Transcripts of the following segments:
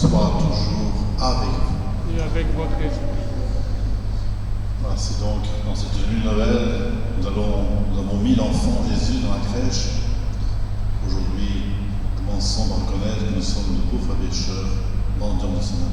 soit toujours avec vous. et avec votre esprit. Voici donc, dans cette nuit de Noël, nous avons mis l'enfant Jésus dans la crèche. Aujourd'hui, nous commençons à reconnaître que nous sommes de pauvres pécheurs, mendiants de son amour.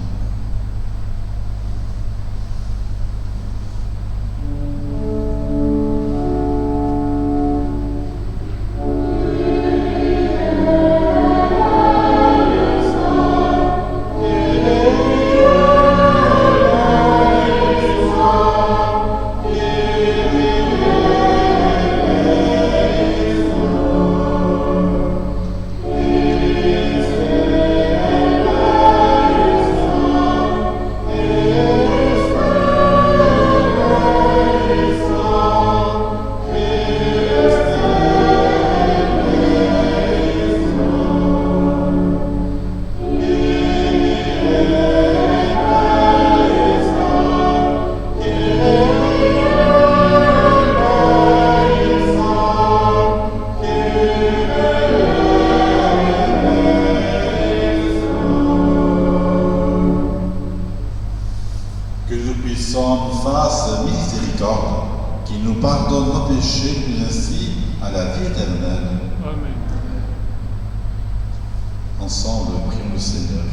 Que nous puissions fasse miséricorde, qui nous pardonne nos péchés, nous ainsi à la vie éternelle. Amen. Ensemble, prions le Seigneur.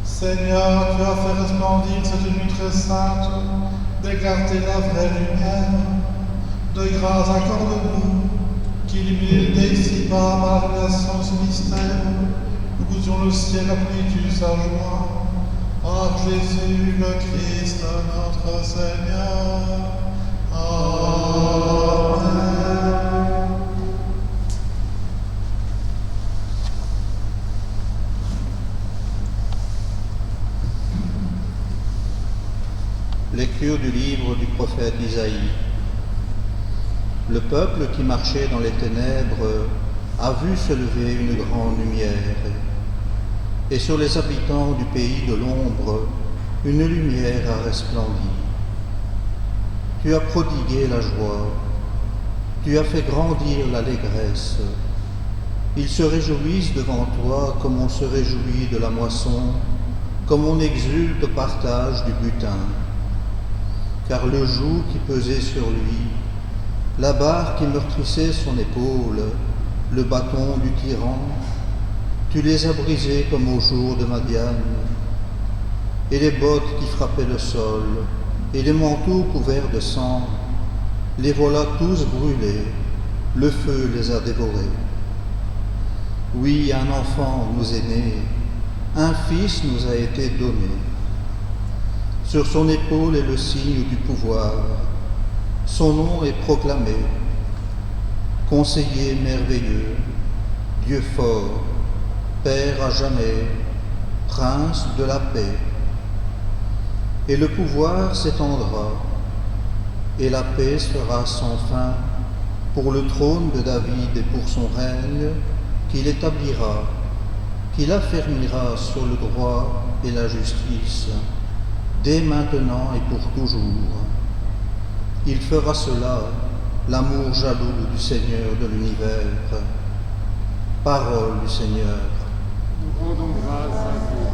Seigneur, tu as fait resplendir cette nuit très sainte, d'éclairter la vraie lumière. De grâce accorde-nous, qu'illuminé ici-bas par la révélation de ce mystère, nous goûtions le ciel à plénitude sa joie. Par Jésus le Christ, notre Seigneur. Amen. Lecture du livre du prophète Isaïe. Le peuple qui marchait dans les ténèbres a vu se lever une grande lumière, et sur les habitants du pays de l'ombre, une lumière a resplendi. Tu as prodigué la joie, tu as fait grandir l'allégresse, Ils se réjouissent devant toi comme on se réjouit de la moisson, comme on exulte au partage du butin. Car le joug qui pesait sur lui, la barre qui meurtrissait son épaule, le bâton du tyran, tu les as brisés comme au jour de Madian. Et les bottes qui frappaient le sol, et les manteaux couverts de sang, les voilà tous brûlés, le feu les a dévorés. Oui, un enfant nous est né, un fils nous a été donné. Sur son épaule est le signe du pouvoir, son nom est proclamé. Conseiller merveilleux, Dieu fort, Père à jamais, Prince de la paix. Et le pouvoir s'étendra, et la paix sera sans fin pour le trône de David et pour son règne, qu'il établira, qu'il affermira sur le droit et la justice, dès maintenant et pour toujours. Il fera cela, l'amour jaloux du Seigneur de l'univers. Parole du Seigneur. Nous rendons grâce à Dieu.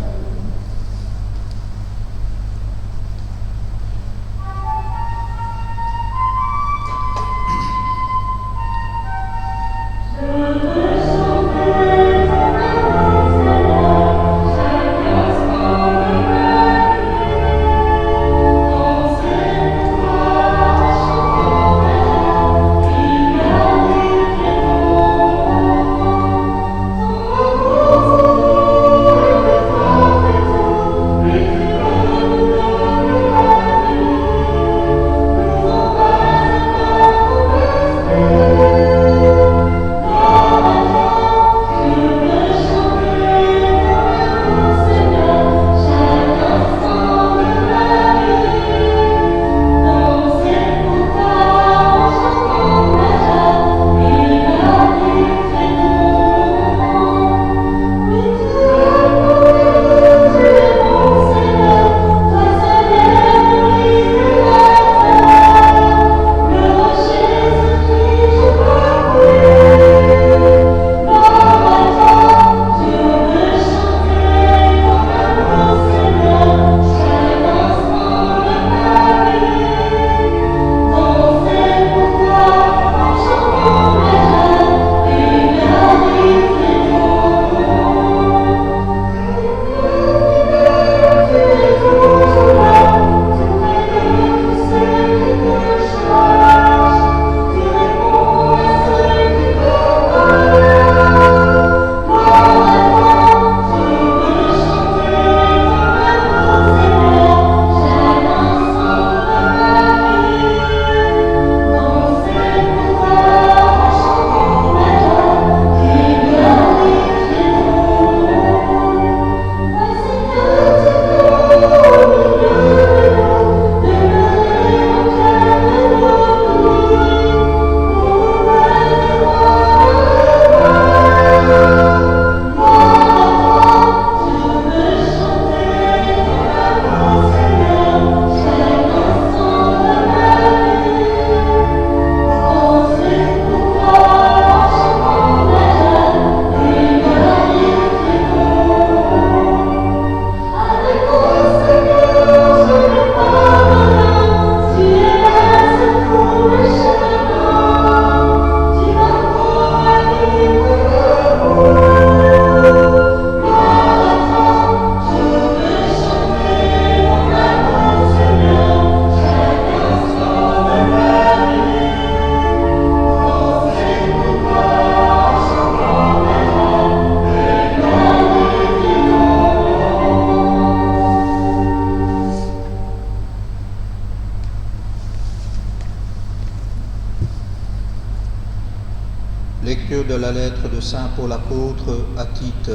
Lecture de la lettre de saint Paul apôtre à Tite.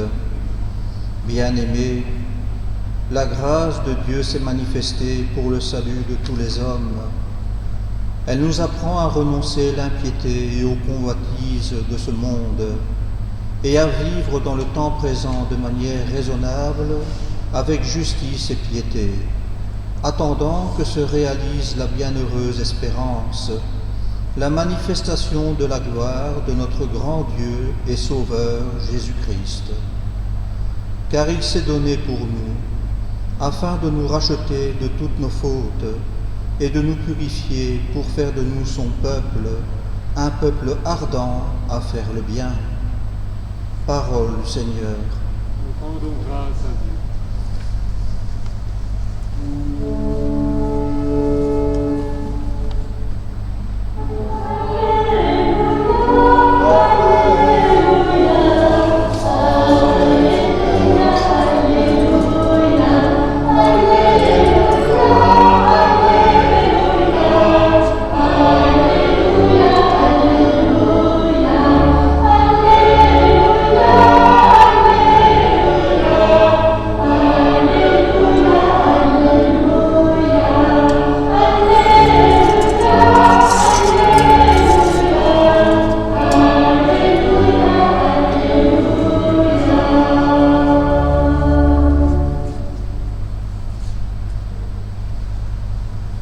Bien-aimés, la grâce de Dieu s'est manifestée pour le salut de tous les hommes. Elle nous apprend à renoncer l'impiété et aux convoitises de ce monde et à vivre dans le temps présent de manière raisonnable, avec justice et piété, attendant que se réalise la bienheureuse espérance la manifestation de la gloire de notre grand Dieu et Sauveur Jésus-Christ. Car il s'est donné pour nous, afin de nous racheter de toutes nos fautes et de nous purifier pour faire de nous son peuple, un peuple ardent à faire le bien. Parole du Seigneur. Nous rendons grâce à Dieu.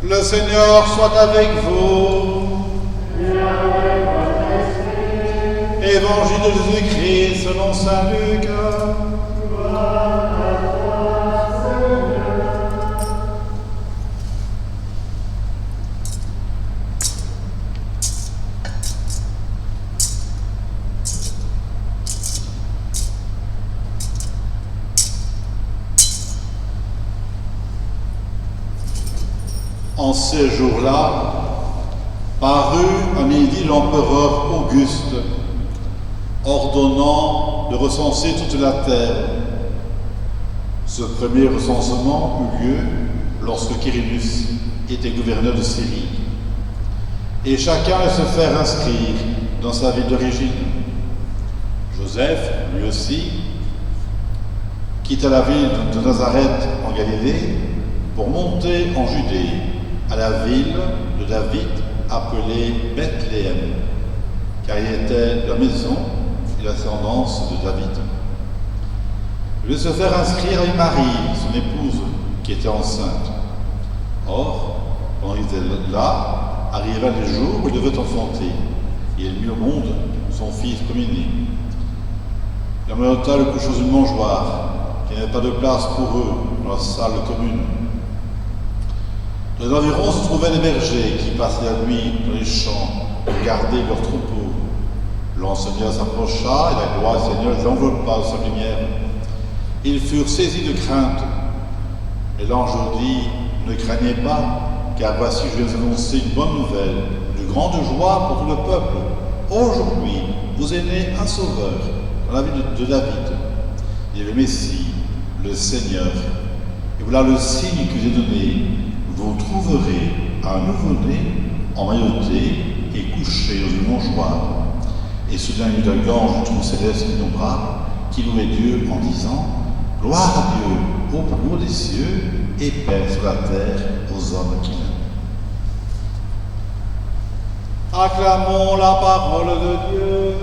Le Seigneur soit avec vous. Évangile de Jésus-Christ selon saint Luc. En ces jours-là, parut à midi l'empereur Auguste, ordonnant de recenser toute la terre. Ce premier recensement eut lieu lorsque Quirinius était gouverneur de Syrie. Et chacun allait se faire inscrire dans sa ville d'origine. Joseph, lui aussi, quitta la ville de Nazareth en Galilée pour monter en Judée, à la ville de David appelée Bethléem, car il était la maison et l'ascendance de David. Il voulait se faire inscrire avec Marie, son épouse, qui était enceinte. Or, pendant qu'il était là, arriva le jour où il devait enfanter, et il mit au monde son fils premier-né. Il emmena le couche dans une mangeoire, qui n'avait pas de place pour eux dans la salle commune. Dans les environs se trouvaient des bergers qui passaient la nuit dans les champs pour garder leurs troupeaux. L'enseignant s'approcha et la gloire du Seigneur les enveloppa de sa lumière. Ils furent saisis de crainte. Et l'ange dit: ne craignez pas, car voici je viens vous annoncer une bonne nouvelle, de grande joie pour tout le peuple. Aujourd'hui, vous est né un sauveur dans la ville de David. Il est le Messie, le Seigneur. Et voilà le signe que j'ai donné. Vous trouverez un nouveau-né emmailloté et couché dans une mangeoire. Et soudain il y eut un ange du trône céleste innombrable qui louait Dieu en disant: gloire à Dieu au plus haut des cieux et paix sur la terre aux hommes qui l'aiment. Acclamons la parole de Dieu.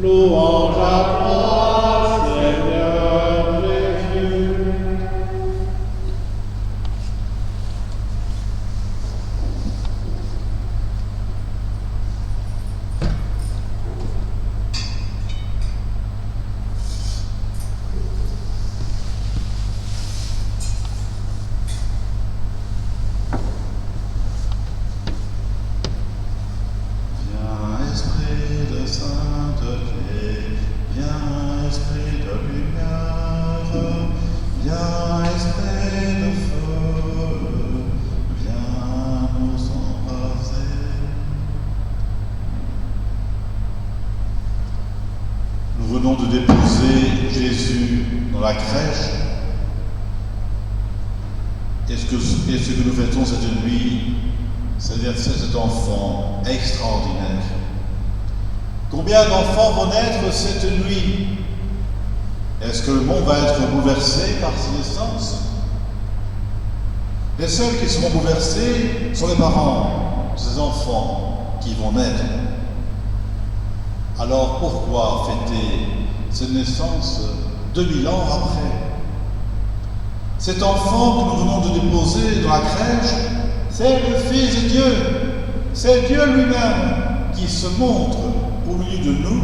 Louange à toi, Seigneur Jésus. Nous venons de déposer Jésus dans la crèche. Et ce que nous fêtons cette nuit, c'est l'anniversaire de cet enfant extraordinaire. Combien d'enfants vont naître cette nuit? Est-ce que le monde va être bouleversé par ces naissances? Les seuls qui seront bouleversés sont les parents de ces enfants qui vont naître. Alors pourquoi fêter cette naissance 2000 ans après? Cet enfant que nous venons de déposer dans la crèche, c'est le Fils de Dieu. c'est Dieu lui-même qui se montre au milieu de nous.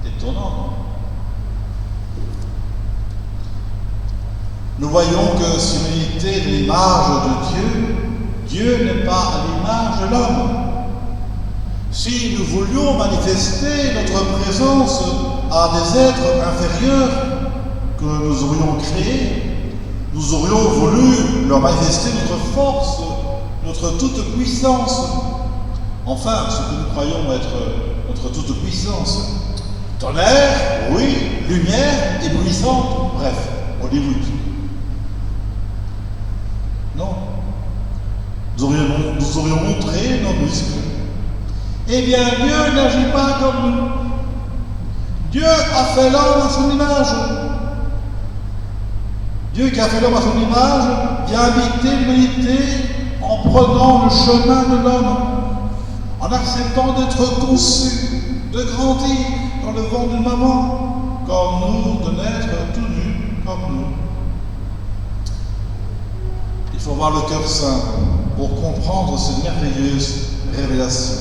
Étonnant. Nous voyons que similité de l'image de Dieu, Dieu n'est pas à l'image de l'homme. Si nous voulions manifester notre présence à des êtres inférieurs que nous aurions créés, nous aurions voulu leur manifester notre force, notre toute-puissance. Enfin, ce que nous croyons être notre toute-puissance. Tonnerre, oui, lumière, éblouissante, bref, Hollywood. Non. Nous aurions montré nos muscles. Eh bien, Dieu n'agit pas comme nous. Dieu a fait l'homme à son image. Dieu qui a fait l'homme à son image vient habiter l'humanité en prenant le chemin de l'homme, en acceptant d'être conçu, de grandir dans le ventre d'une maman, comme nous, de naître tout nus comme nous. Il faut voir le cœur saint pour comprendre cette merveilleuse révélation.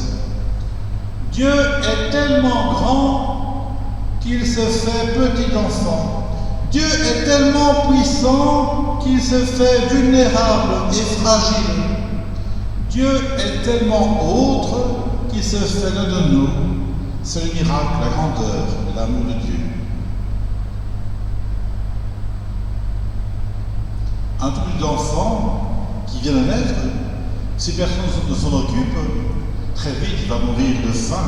Dieu est tellement grand qu'il se fait petit enfant. Dieu est tellement puissant qu'il se fait vulnérable et fragile. Dieu est tellement autre qu'il se fait l'un de nous. C'est le miracle, la grandeur et l'amour de Dieu. Un tout petit enfant qui vient de naître, si personne ne s'en occupe, très vite il va mourir de faim,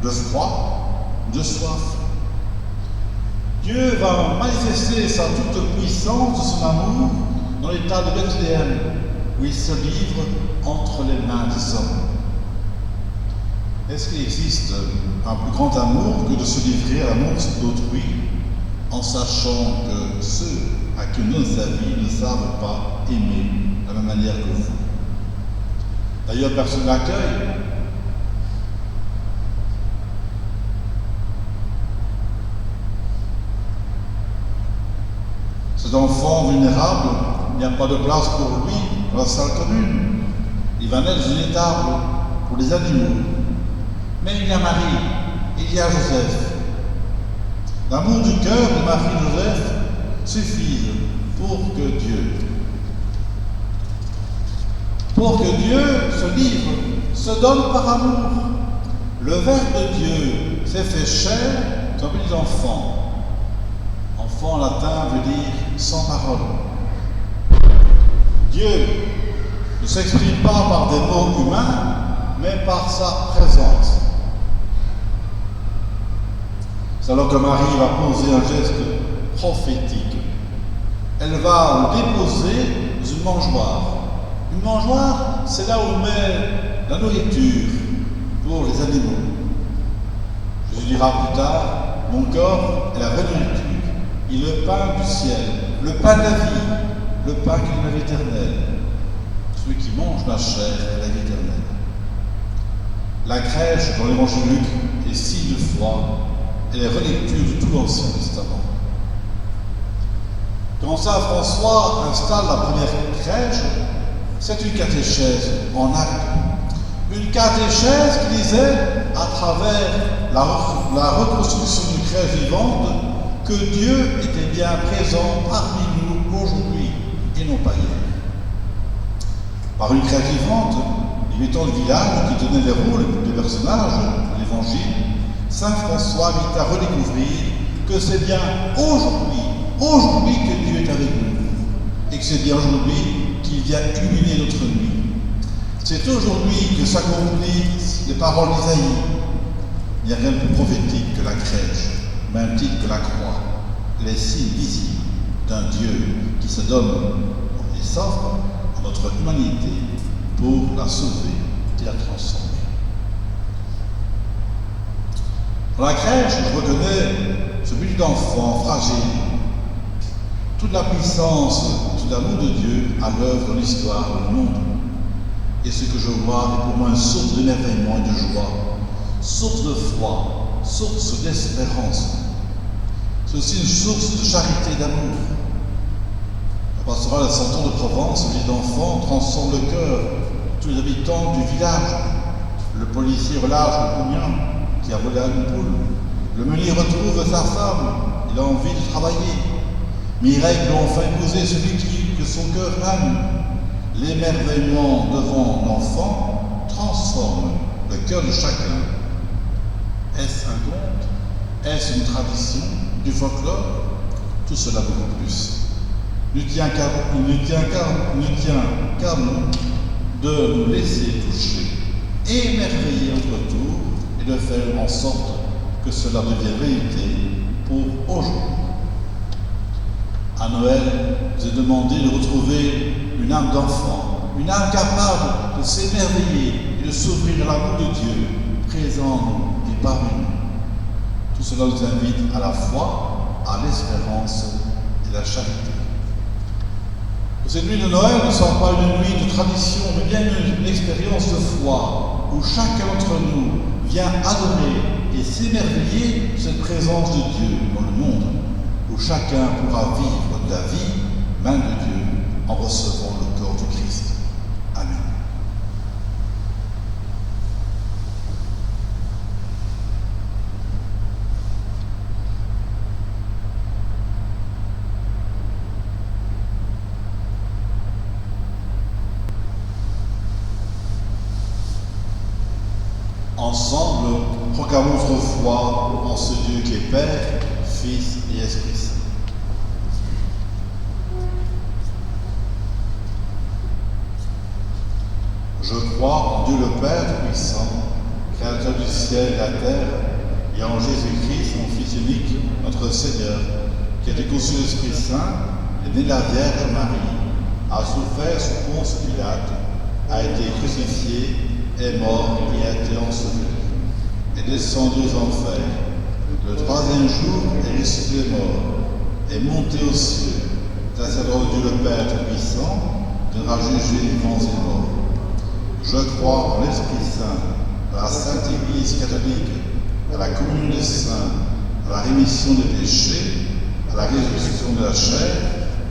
de froid, de soif. Dieu va manifester sa toute-puissance, son amour, dans l'état de Bethléem, où il se livre entre les mains des hommes. Est-ce qu'il existe un plus grand amour que de se livrer à l'amour d'autrui, en sachant que ceux à qui on donne sa vie ne savent pas aimer de la même manière que vous? D'ailleurs, personne n'accueille. Cet enfant vulnérable, il n'y a pas de place pour lui dans la salle commune. Il va naître dans une étable pour les animaux. Mais il y a Marie, il y a Joseph. L'amour du cœur de Marie et Joseph suffit pour que Dieu se livre, se donne par amour. Le Verbe de Dieu s'est fait chair comme les enfants. Enfant en latin veut dire sans parole. Dieu ne s'exprime pas par des mots humains, mais par sa présence. C'est alors que Marie va poser un geste prophétique. Elle va le déposer dans une mangeoire. Une mangeoire, c'est là où on met la nourriture pour les animaux. Jésus dira plus tard, mon corps est la vraie nourriture. Il est le pain du ciel, le pain de la vie, le pain qui est la vie éternelle. Celui qui mange ma chair est la vie éternelle. La crèche dans l'évangile de Luc est signe de foi et les relectures de tout l'Ancien Testament. Quand Saint François installe la première crèche, c'est une catéchèse en acte. Une catéchèse qui disait, à travers la reconstruction d'une crèche vivante, que Dieu était bien présent parmi nous aujourd'hui et non pas hier. Par une crèche vivante, les habitants du village qui tenaient les rôles des personnages de l'Évangile, Saint François invite à redécouvrir que c'est bien aujourd'hui que Dieu est avec nous, et que c'est bien aujourd'hui qu'il vient illuminer notre nuit. C'est aujourd'hui que s'accomplissent les paroles d'Isaïe. Il n'y a rien de plus prophétique que la crèche, même titre que la croix, les signes visibles d'un Dieu qui se donne et s'offre à notre humanité pour la sauver et la transformer. Dans la crèche, je reconnais ce petit enfant fragile, toute la puissance, tout l'amour de Dieu à l'œuvre dans l'histoire du monde. Et ce que je vois est pour moi une source d'émerveillement et de joie, source de foi, source d'espérance. C'est aussi une source de charité et d'amour. La pastorale de Saint-Ouen de Provence, vie d'enfant, transforme le cœur tous les habitants du village. Le policier relâche le combien qui a volé une poule. Le meunier retrouve sa femme, il a envie de travailler. Mireille peut enfin épouser celui que son cœur aime. L'émerveillement devant l'enfant transforme le cœur de chacun. Est-ce un conte? Est-ce une tradition? Du folklore? Tout cela beaucoup plus. Il ne tient qu'à nous de nous laisser toucher, émerveiller notre tour et de faire en sorte que cela devienne réalité pour aujourd'hui. À Noël, je vous ai demandé de retrouver une âme d'enfant, une âme capable de s'émerveiller et de s'ouvrir à l'amour de Dieu, présent en nous et parmi nous. Tout cela nous invite à la foi, à l'espérance et à la charité. Cette nuit de Noël ne sera pas une nuit de tradition, mais bien une expérience de foi, où chacun d'entre nous vient adorer et s'émerveiller de cette présence de Dieu dans le monde, où chacun pourra vivre de la vie même de Dieu en recevant le corps du Christ. Amen. Ensemble, proclamons notre foi en ce Dieu qui est Père, Fils et Esprit Saint. Je crois en Dieu le Père Tout-Puissant, Créateur du ciel et de la terre, et en Jésus-Christ, son Fils unique, notre Seigneur, qui a été conçu de l'Esprit Saint, est né de la Vierge Marie, a souffert sous Ponce Pilate, a été crucifié, est mort et a été enseveli, est descendu aux enfers. Le troisième jour est ressuscité des morts, est monté aux cieux, sacerdoce de Dieu le Père Tout-Puissant, devra juger les vivants et morts. Je crois en l'Esprit Saint, à la Sainte Église catholique, à la communion des saints, à la rémission des péchés, à la résurrection de la chair,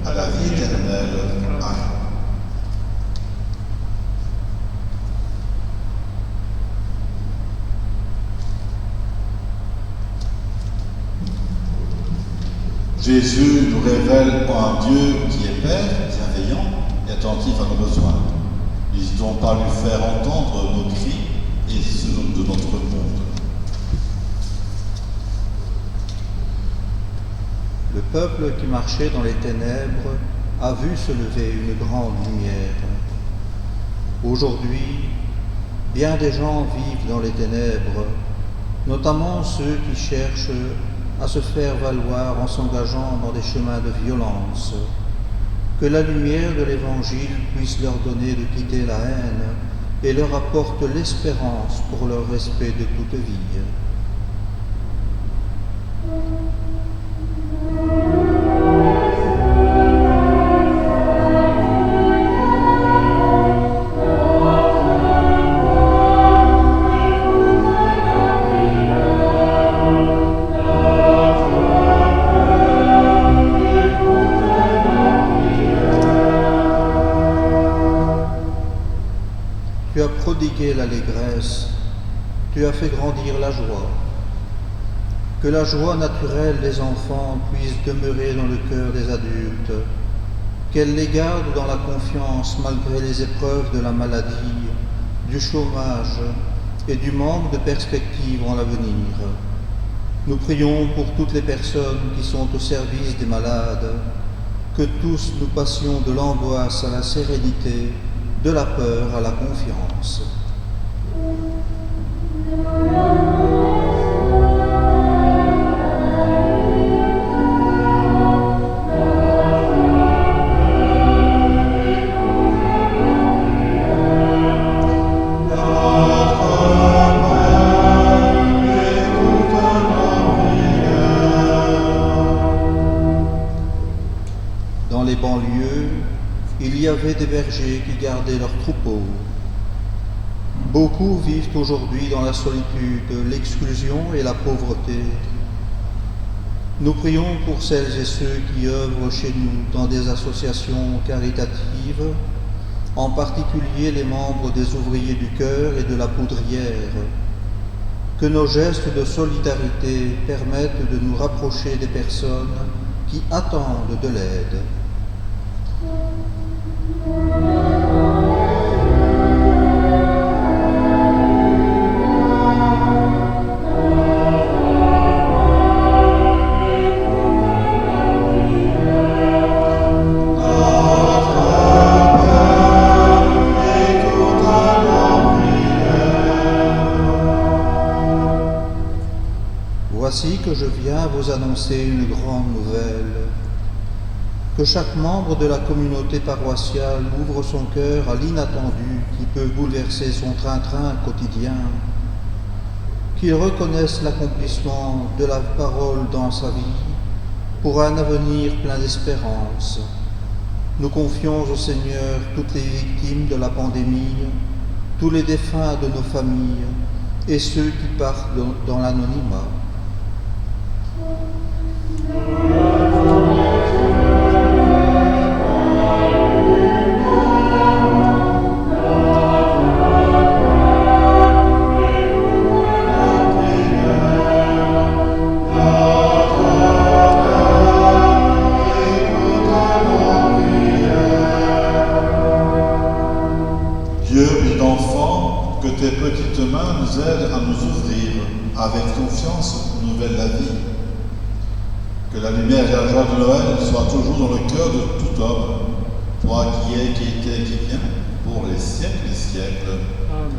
à la vie éternelle. Amen. Jésus nous révèle un Dieu qui est Père, bienveillant et attentif à nos besoins. N'hésitons pas à lui faire entendre nos cris et ceux de notre monde. Le peuple qui marchait dans les ténèbres a vu se lever une grande lumière. Aujourd'hui, bien des gens vivent dans les ténèbres, notamment ceux qui cherchent à se faire valoir en s'engageant dans des chemins de violence. Que la lumière de l'Évangile puisse leur donner de quitter la haine et leur apporte l'espérance pour leur respect de toute vie. Tu as prodigué l'allégresse, tu as fait grandir la joie. Que la joie naturelle des enfants puisse demeurer dans le cœur des adultes, qu'elle les garde dans la confiance malgré les épreuves de la maladie, du chômage et du manque de perspectives en l'avenir. Nous prions pour toutes les personnes qui sont au service des malades, que tous nous passions de l'angoisse à la sérénité, de la peur à la confiance. Dans les banlieues, il y avait des bergers qui gardaient leurs troupeaux. Beaucoup vivent aujourd'hui dans la solitude, l'exclusion et la pauvreté. Nous prions pour celles et ceux qui œuvrent chez nous dans des associations caritatives, en particulier les membres des ouvriers du chœur et de la poudrière. Que nos gestes de solidarité permettent de nous rapprocher des personnes qui attendent de l'aide. Voici que je viens vous annoncer une grande nouvelle, que chaque membre de la communauté paroissiale ouvre son cœur à l'inattendu qui peut bouleverser son train-train quotidien, qu'il reconnaisse l'accomplissement de la parole dans sa vie pour un avenir plein d'espérance. Nous confions au Seigneur toutes les victimes de la pandémie, tous les défunts de nos familles et ceux qui partent dans l'anonymat. Dieu, prie d'enfant, que tes petites mains nous aident à nous ouvrir avec confiance aux nouvelles de la vie. Que la lumière et la joie de Noël soient toujours dans le cœur de tout homme, toi qui es, qui était, qui vient, pour les siècles et siècles. Amen.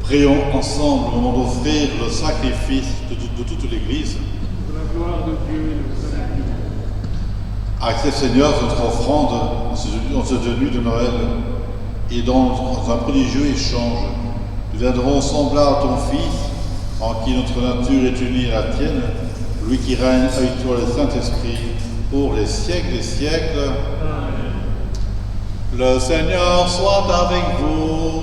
Prions ensemble au moment d'offrir le sacrifice de toute l'Église. Pour la gloire de Dieu et le salut du monde. Accepte Seigneur notre offrande en cette nuit de Noël et dans un prodigieux échange, nous viendrons semblables à ton Fils, en qui notre nature est unie à la tienne, lui qui règne avec toi le Saint-Esprit pour les siècles des siècles. Amen. Le Seigneur soit avec vous.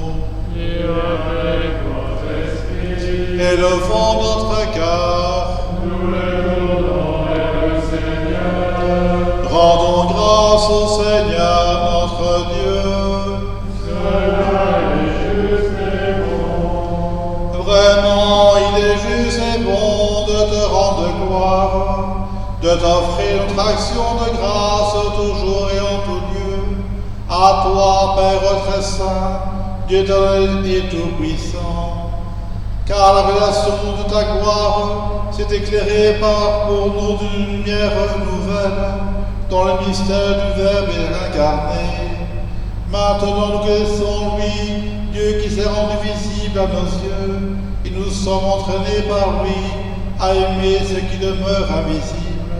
Et avec votre esprit, Élevons notre cœur. nous l'élevons vers le Seigneur. Rendons grâce au Seigneur notre Dieu. Cela est juste et bon. Vraiment, il est juste et bon de te rendre gloire, de t'offrir notre action de grâce toujours et en tout lieu. À toi, Père très saint, Dieu éternel et tout-puissant, car la révélation de ta gloire s'est éclairée pour nous d'une lumière nouvelle, dans le mystère du Verbe incarné. Maintenant nous connaissons lui, Dieu qui s'est rendu visible à nos yeux, et nous sommes entraînés par lui à aimer ce qui demeure invisible.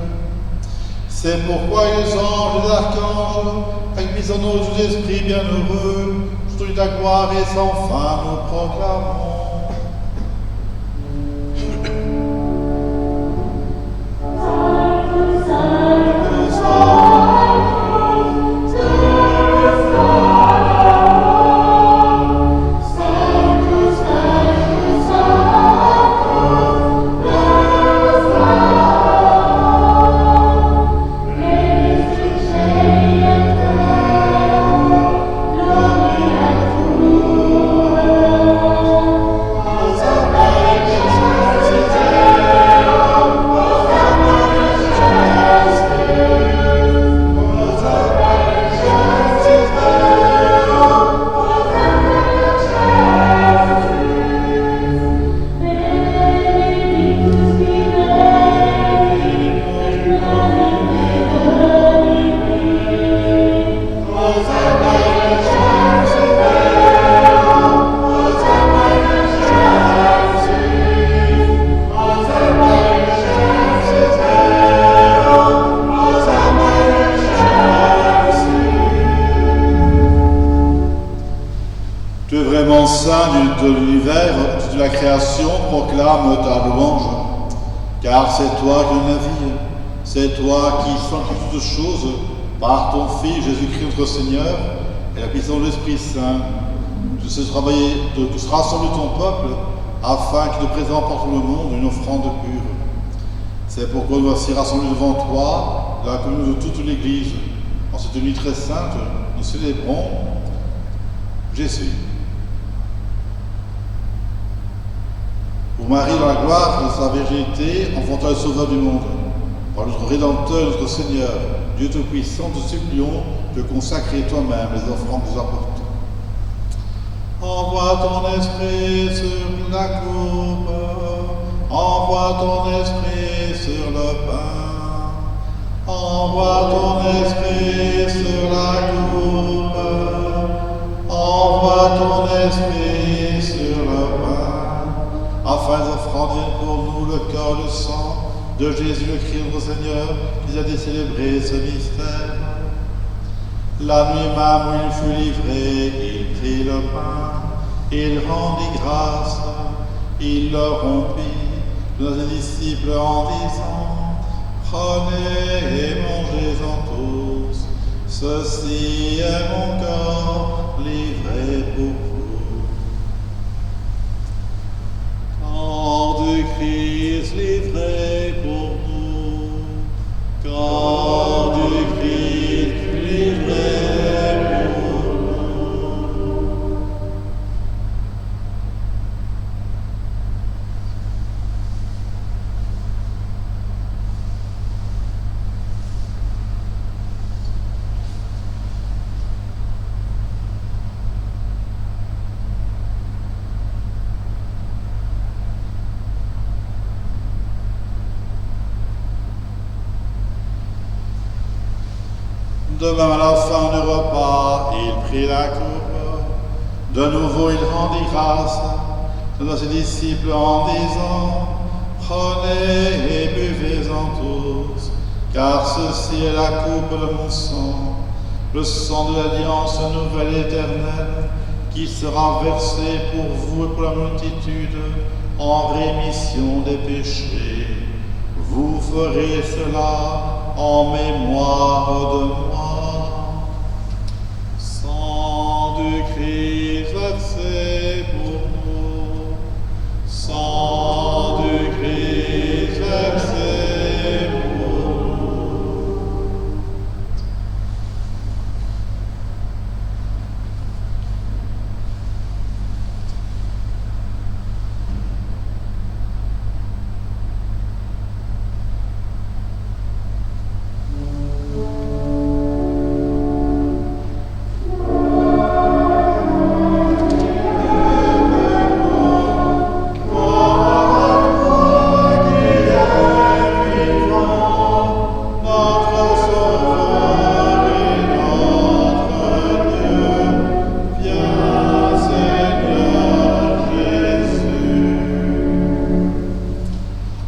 C'est pourquoi les anges et les archanges, avec en nos esprits bienheureux, toute ta gloire et sans fin nous proclamons. Tu es vraiment saint de l'univers, de la création, proclame ta louange. Car c'est toi qui donnes la vie, c'est toi qui sanctifie toutes choses par ton Fils Jésus-Christ notre Seigneur et la puissance de l'Esprit Saint. Tu sais travailler, tu seras rassemblé ton peuple afin qu'il te présente pour tout le monde une offrande pure. C'est pourquoi nous voici rassemblés devant toi, dans la communion de toute l'Église. En cette nuit très sainte, nous célébrons Jésus. Pour Marie, dans la gloire de sa virginité, enfantant le Sauveur du monde, par notre Rédempteur, notre Seigneur, Dieu Tout-Puissant, te supplions de consacrer toi-même les offrandes que nous apportons. Envoie ton esprit sur la coupe, envoie ton esprit sur le pain, envoie ton esprit sur la coupe, envoie ton esprit sur le pain, afin d'offrandir pour nous le corps et le sang de Jésus le Christ notre Seigneur, qui a été célébré ce mystère. La nuit même où il fut livré, il prit le pain, il rendit grâce, il le rompit, nos disciples en disant: prenez et mangez-en tous, ceci est mon corps livré pour vous. Corps du Christ livré pour nous, corps du Christ livré pour nous. De même à la fin du repas, il prit la coupe. De nouveau, il rendit grâce. de ses disciples en disant, prenez et buvez-en tous, car ceci est la coupe de mon sang, le sang de l'alliance nouvelle et éternelle, qui sera versé pour vous et pour la multitude en rémission des péchés. Vous ferez cela en mémoire de moi. Sang du Christ versé pour nous, sang du Christ versé pour nous.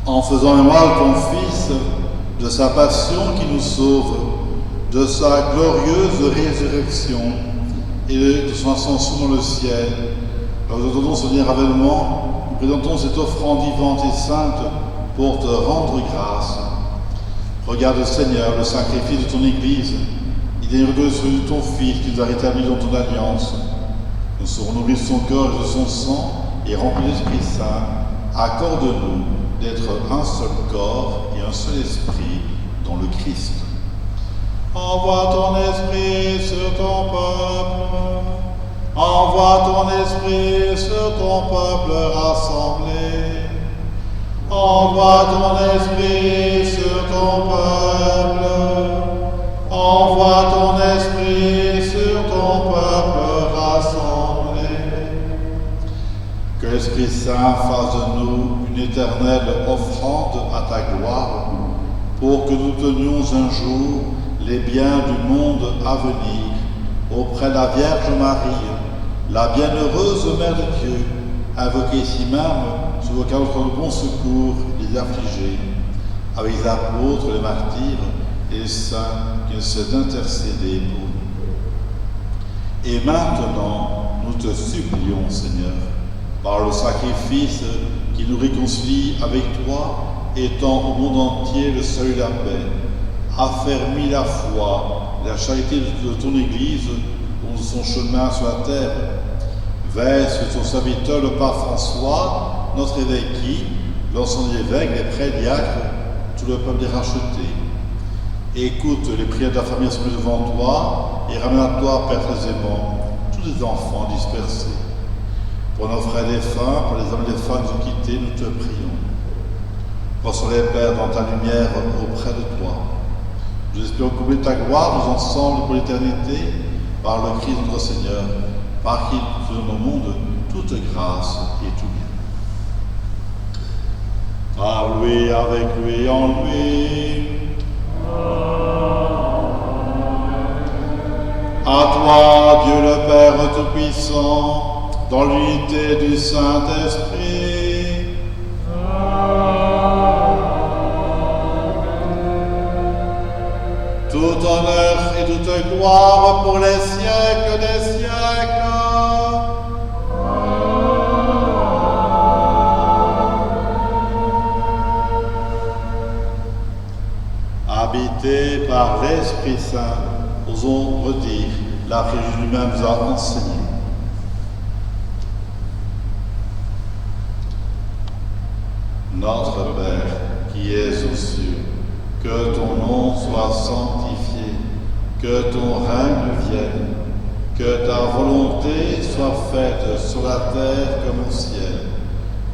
En faisant mémoire de ton Fils, de sa passion qui nous sauve, de sa glorieuse résurrection et de son ascension dans le ciel, alors nous attendons ce dernier avènement, nous présentons cette offrande vivante et sainte pour te rendre grâce. Regarde, Seigneur, le sacrifice de ton Église, il est heureux celui de ton Fils qui nous a rétablis dans ton alliance. Nous serons nourris de son corps et de son sang et remplis d'Esprit Saint. Accorde-nous d'être un seul corps et un seul esprit dans le Christ. Envoie ton esprit sur ton peuple. Envoie ton esprit sur ton peuple rassemblé. Envoie ton esprit sur ton peuple. Envoie ton esprit sur ton peuple rassemblé. Que l'Esprit Saint fasse de nous une éternelle offrande à ta gloire, pour que nous tenions un jour les biens du monde à venir auprès de la Vierge Marie, la bienheureuse Mère de Dieu, invoquée ici même sous aucun autre bon secours les affligés, avec les apôtres, les martyrs et les saints qui essaient d'intercéder pour nous. Et maintenant, nous te supplions, Seigneur, par le sacrifice qui nous réconcilie avec toi, étend au monde entier le salut et la paix, affermis la foi, la charité de ton Église dans son chemin sur la terre. Veille sur ton serviteur le pape François, notre évêque qui, l'ensemble des évêques, les prêtres, diacres, tout le peuple est racheté. Écoute les prières de la famille assemblée devant toi et ramène à toi, Père très aimant, tous les enfants dispersés. Pour nos frères défunts, pour les hommes et les femmes qui nous ont quittés, nous te prions. Reçois les Pères dans ta lumière auprès de toi. Nous espérons combler ta gloire, nous ensemble pour l'éternité, par le Christ notre Seigneur, par qui nous faisons au monde toute grâce et tout bien. Par lui, avec lui, en lui. À toi, Dieu le Père Tout-Puissant, dans l'unité du Saint-Esprit. Tout honneur et toute gloire pour les siècles des siècles. Habité par l'Esprit Saint, osons redire la que Jésus lui-même nous a enseignée. Notre Père, qui es aux cieux, que ton nom soit sanctifié, que ton règne vienne, que ta volonté soit faite sur la terre comme au ciel.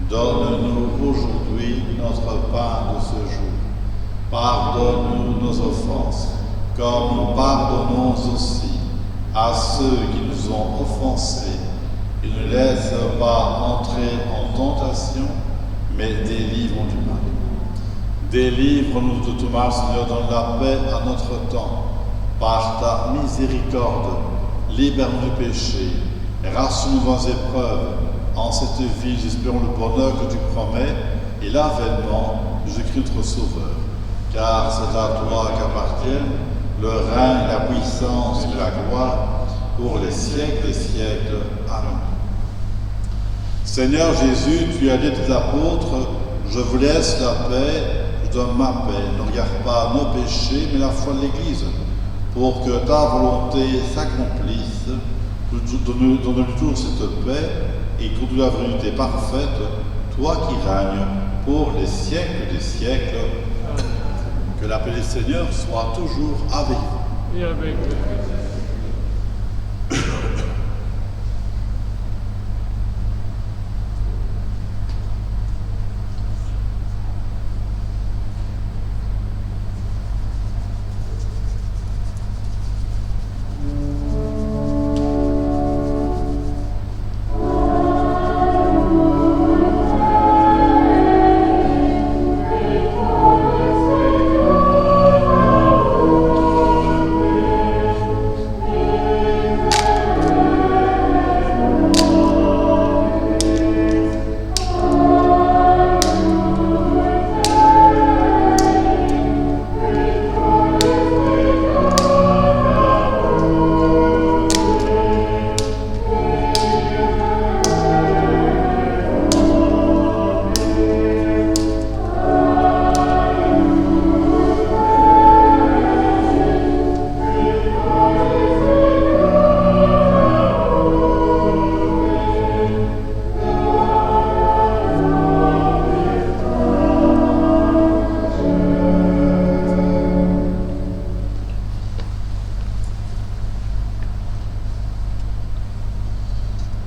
Donne-nous aujourd'hui notre pain de ce jour. Pardonne-nous nos offenses, comme nous pardonnons aussi à ceux qui nous ont offensés. Et ne laisse pas entrer en tentation, mais délivre-nous du mal. Délivre-nous de tout mal, Seigneur, donne la paix à notre temps. Par ta miséricorde, libère-nous du péché, rassure-nous dans les épreuves, en cette vie, nous espérons le bonheur que tu promets et l'avènement de Jésus-Christ notre Sauveur. Car c'est à toi qu'appartiennent le règne, la puissance et la gloire pour les siècles des siècles. Amen. Seigneur Jésus, tu as dit à tes apôtres, je vous laisse la paix, je donne ma paix. Ne regarde pas nos péchés, mais la foi de l'Église, pour que ta volonté s'accomplisse. Donne-nous toujours cette paix et conduis la vérité parfaite, toi qui règnes pour les siècles des siècles. Que la paix du Seigneur soit toujours avec vous. Et avec vous.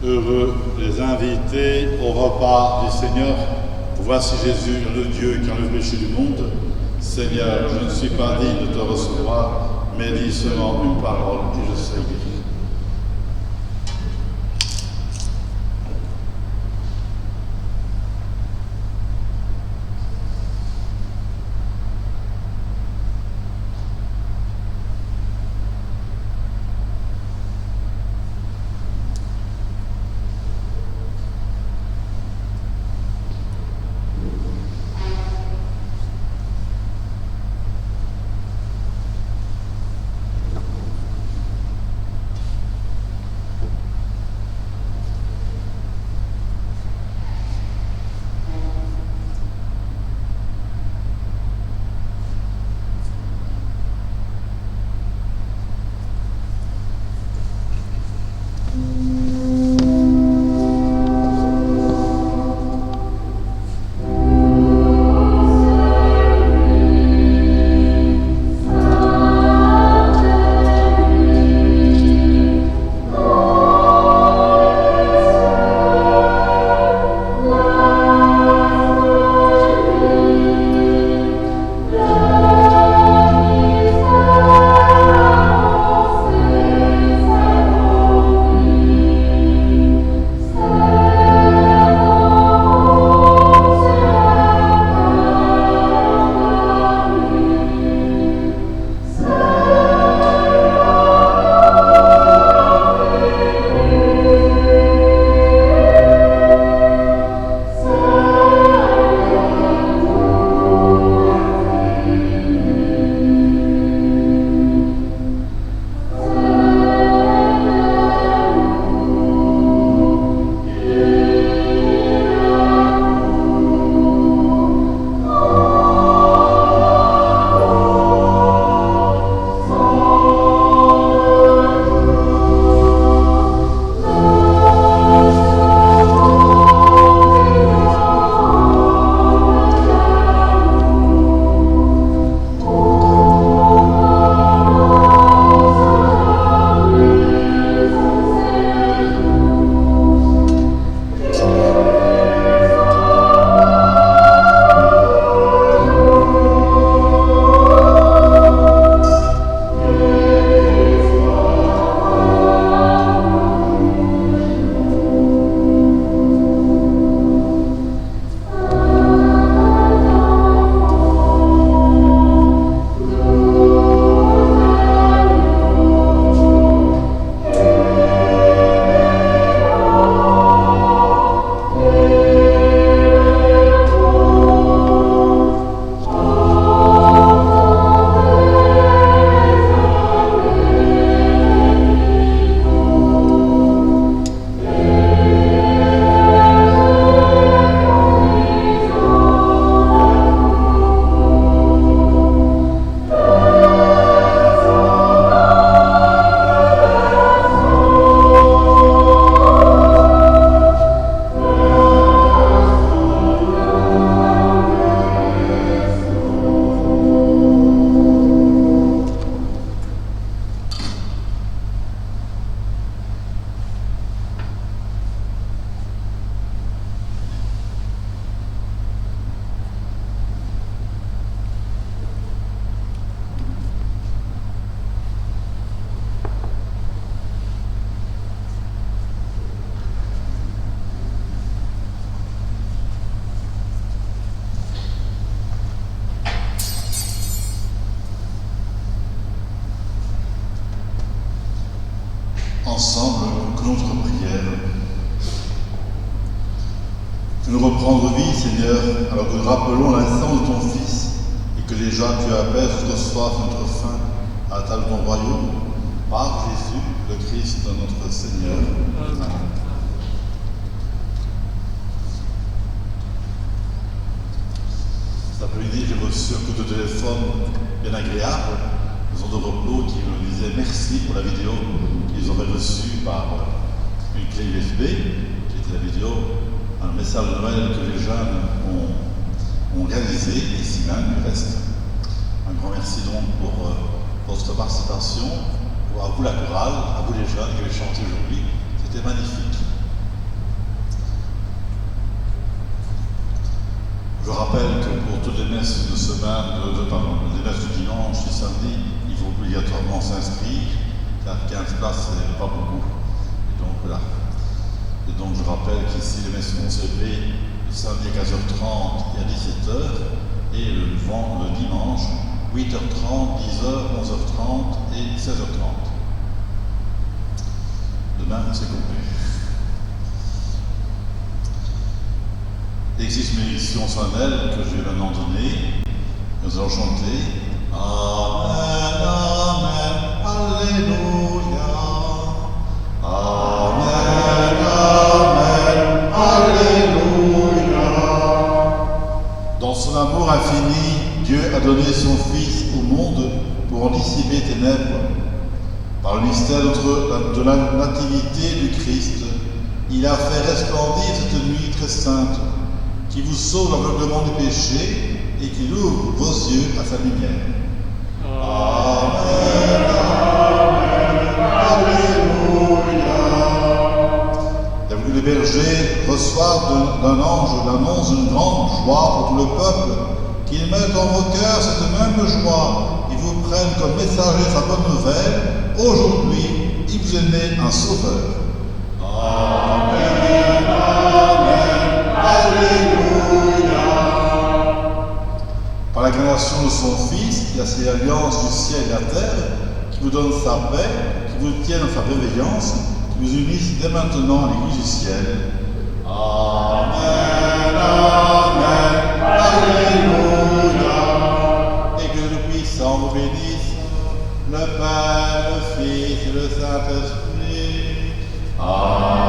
Heureux les invités au repas du Seigneur. Voici Jésus, le Dieu qui enlève le péché du monde. Seigneur, je ne suis pas digne de te recevoir, mais dis seulement une parole et je serai guéri. Fais-nous reprendre vie, Seigneur, alors que nous rappelons l'instant de ton Fils et que déjà tu appelles notre soif, notre faim à la table de ton royaume, par Jésus, le Christ, notre Seigneur. Amen. Cet après-midi, j'ai reçu un coup de téléphone bien agréable, maison de repos, qui me disait merci pour la vidéo qu'ils avaient reçue par une clé USB, qui était la vidéo, un message de Noël que les jeunes ont réalisé, ici même, du reste. Un grand merci donc pour votre participation, à vous la chorale, à vous les jeunes qui avez chanté aujourd'hui. C'était magnifique. Je rappelle que pour toutes les messes de semaine, les messes du dimanche et samedi, il faut obligatoirement s'inscrire, car 15 places, ce n'est pas beaucoup. Et donc voilà. Et donc je rappelle qu'ici les messes sont célébrées le samedi à 15h30 et à 17h, et le dimanche, 8h30, 10h, 11h30 et 16h30. Demain, c'est complet. Il existe une édition solennelle que je vais maintenant donner. Nous allons chanter Amen, Amen, Alléluia. Amen, Amen, Alléluia. Dans son amour infini, Dieu a donné son Fils au monde pour en dissiper les ténèbres. Par le mystère de la nativité du Christ, il a fait resplendir cette nuit très sainte, qui vous sauve l'aveuglement du péché et qui ouvre vos yeux à sa lumière. Amen, Amen, Alléluia. Et vous, les bergers, reçoivent d'un ange l'annonce d'une grande joie pour tout le peuple, qu'il mette dans vos cœurs cette même joie, et vous prenne comme messager de sa bonne nouvelle. Aujourd'hui, il vous est né un sauveur. Amen, Amen, Alléluia. Par l'incarnation de son Fils, qui a ses alliances du ciel et de la terre, qui vous donne sa paix, qui vous tient dans sa bienveillance, qui vous unisse dès maintenant à l'Église du ciel. Amen, Amen, Alléluia. Et que le puissant vous bénisse, le Père, le Fils et le Saint-Esprit. Amen.